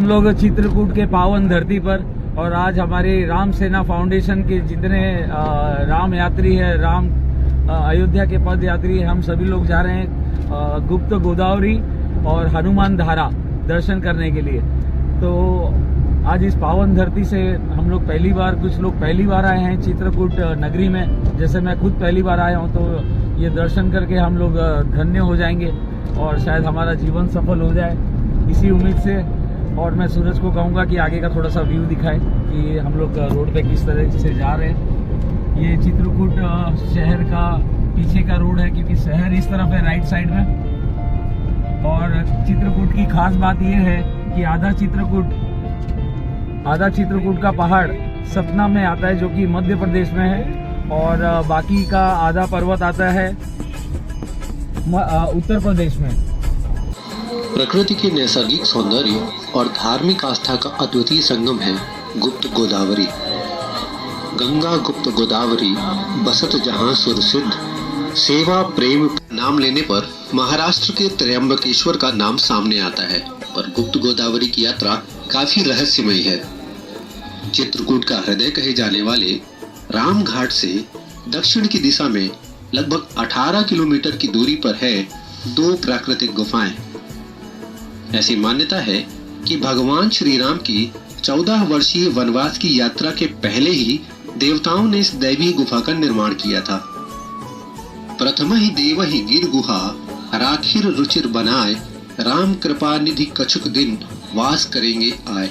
हम लोग चित्रकूट के पावन धरती पर, और आज हमारे राम सेना फाउंडेशन के जितने राम यात्री है, राम अयोध्या के पद यात्री है, हम सभी लोग जा रहे हैं गुप्त गोदावरी और हनुमान धारा दर्शन करने के लिए। तो आज इस पावन धरती से हम लोग कुछ लोग पहली बार आए हैं चित्रकूट नगरी में, जैसे मैं खुद पहली बार आया हूं। तो ये दर्शन करके हम लोग धन्य हो जाएंगे और शायद हमारा जीवन सफल हो जाए, इसी उम्मीद से। और मैं सूरज को कहूँगा कि आगे का थोड़ा सा व्यू दिखाए कि हम लोग रोड पे किस तरह से जा रहे हैं। ये चित्रकूट शहर का पीछे का रोड है, क्योंकि शहर इस तरफ है राइट साइड में। और चित्रकूट की खास बात यह है कि आधा चित्रकूट का पहाड़ सतना में आता है, जो कि मध्य प्रदेश में है, और बाकी का आधा पर्वत आता है उत्तर प्रदेश में। प्रकृति के नैसर्गिक सौंदर्य और धार्मिक आस्था का अद्वितीय संगम है गुप्त गोदावरी। गंगा गुप्त गोदावरी बसत जहां सुर सिद्ध, सेवा प्रेम नाम लेने पर महाराष्ट्र के त्र्यंबकेश्वर का नाम सामने आता है। पर गुप्त गोदावरी की यात्रा काफी रहस्यमयी है। चित्रकूट का हृदय कहे जाने वाले राम घाट से दक्षिण की दिशा में लगभग 18 किलोमीटर की दूरी पर है 2 प्राकृतिक गुफाएं। ऐसी मान्यता है कि भगवान श्री राम की 14 वर्षीय वनवास की यात्रा के पहले ही देवताओं ने इस दैवीय गुफा का निर्माण किया था। प्रथम ही देव ही गिर गुहा राखिर रुचिर बनाए, राम कृपा निधि कछुक दिन वास करेंगे आए।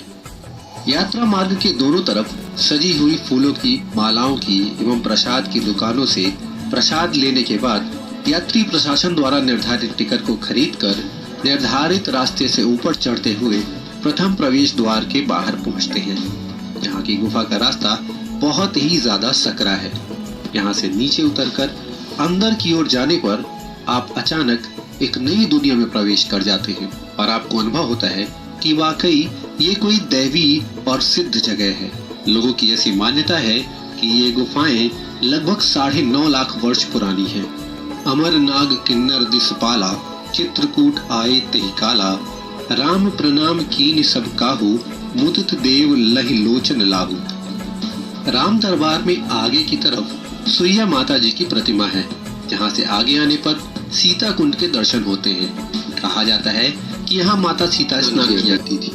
यात्रा मार्ग के दोनों तरफ सजी हुई फूलों की मालाओं की एवं प्रसाद की दुकानों से प्रसाद लेने के बाद यात्री प्रशासन द्वारा निर्धारित टिकट को खरीदकर निर्धारित रास्ते से ऊपर चढ़ते हुए प्रथम प्रवेश द्वार के बाहर पहुंचते हैं। यहाँ की गुफा का रास्ता बहुत ही ज्यादा सकरा है। यहाँ से नीचे उतरकर अंदर की ओर जाने पर आप अचानक एक नई दुनिया में प्रवेश कर जाते हैं और आपको अनुभव होता है कि वाकई ये कोई दैवी और सिद्ध जगह है। लोगों की ऐसी मान्यता है कि ये गुफाएं लगभग 9.5 लाख वर्ष पुरानी हैं। अमर नाग किन्नर दिसपाला, चित्रकूट आए तेहि काला, राम प्रणाम कीन सब काहू, मुदित देव लहि लोचन लाहू। राम दरबार में आगे की तरफ सुइया माता जी की प्रतिमा है, जहाँ से आगे आने पर सीता कुंड के दर्शन होते हैं। कहा जाता है कि यहाँ माता सीता स्नान किया करती थी।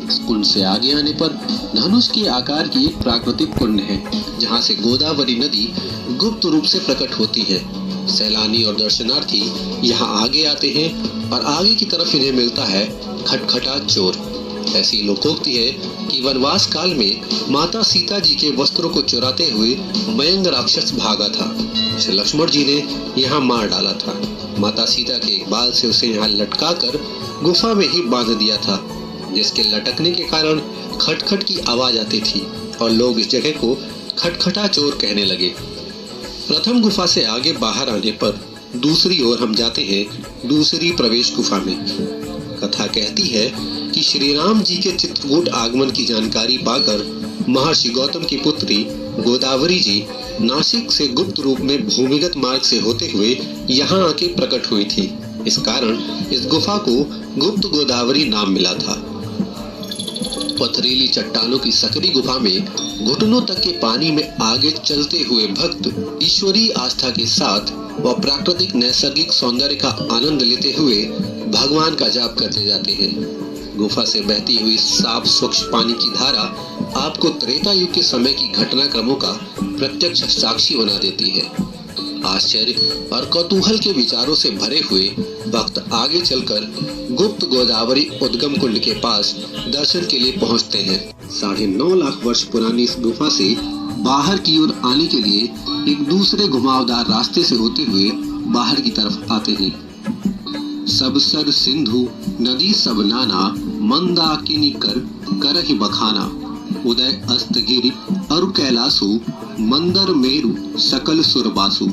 इस कुंड से आगे आने पर धनुष के आकार की एक प्राकृतिक कुंड है, जहाँ से गोदावरी नदी गुप्त रूप से प्रकट होती है। सैलानी और दर्शनार्थी यहाँ आगे आते हैं और आगे की तरफ इन्हें मिलता है खटखटा चोर। ऐसी लोकोक्ति है कि वनवास काल में माता सीता जी के वस्त्रों को चुराते हुए मयंग राक्षस भागा था, जिसे लक्ष्मण जी ने यहाँ मार डाला था। माता सीता के एक बाल से उसे यहाँ लटका कर गुफा में ही बांध दिया था, जिसके लटकने के कारण खटखट की आवाज आती थी और लोग इस जगह को खटखटा चोर कहने लगे। प्रथम गुफा से आगे बाहर आने पर दूसरी ओर हम जाते हैं दूसरी प्रवेश गुफा में। कथा कहती है कि श्री राम जी के चित्रकूट आगमन की जानकारी पाकर महर्षि गौतम की पुत्री गोदावरी जी नासिक से गुप्त रूप में भूमिगत मार्ग से होते हुए यहाँ आके प्रकट हुई थी। इस कारण इस गुफा को गुप्त गोदावरी नाम मिला था। पथरीली चट्टानों की सकरी गुफा में घुटनों तक के पानी में आगे चलते हुए भक्त ईश्वरीय आस्था के साथ व प्राकृतिक नैसर्गिक सौंदर्य का आनंद लेते हुए भगवान का जाप करते जाते हैं। गुफा से बहती हुई साफ स्वच्छ पानी की धारा आपको त्रेता युग के समय की घटनाक्रमों का प्रत्यक्ष साक्षी बना देती है। आश्चर्य और कौतूहल के विचारों से भरे हुए भक्त आगे चलकर गुप्त गोदावरी उद्गम कुंड के पास दर्शन के लिए पहुंचते हैं। 9.5 लाख वर्ष पुरानी इस गुफा से बाहर की ओर आने के लिए एक दूसरे घुमावदार रास्ते से होते हुए बाहर की तरफ आते हैं। सब सर सिंधु नदी सब नाना, मंदाकिनी करहि बखाना, उदय अस्त गिरि अरु कैलासु, मंदर मेरु सकल सुरबासु।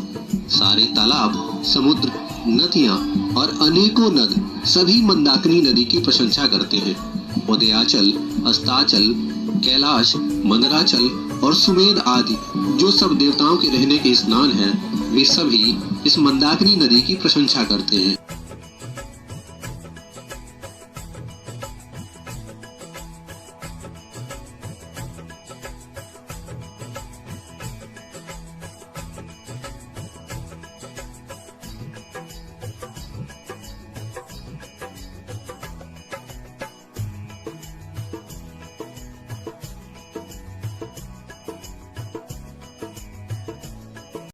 सारे तालाब, समुद्र, नदियां और अनेकों नद सभी मंदाकिनी नदी की प्रशंसा करते हैं। उदयाचल, अस्ताचल, कैलाश, मंदराचल और सुमेध आदि जो सब देवताओं के रहने के स्नान हैं, वे सभी इस मंदाकिनी नदी की प्रशंसा करते हैं।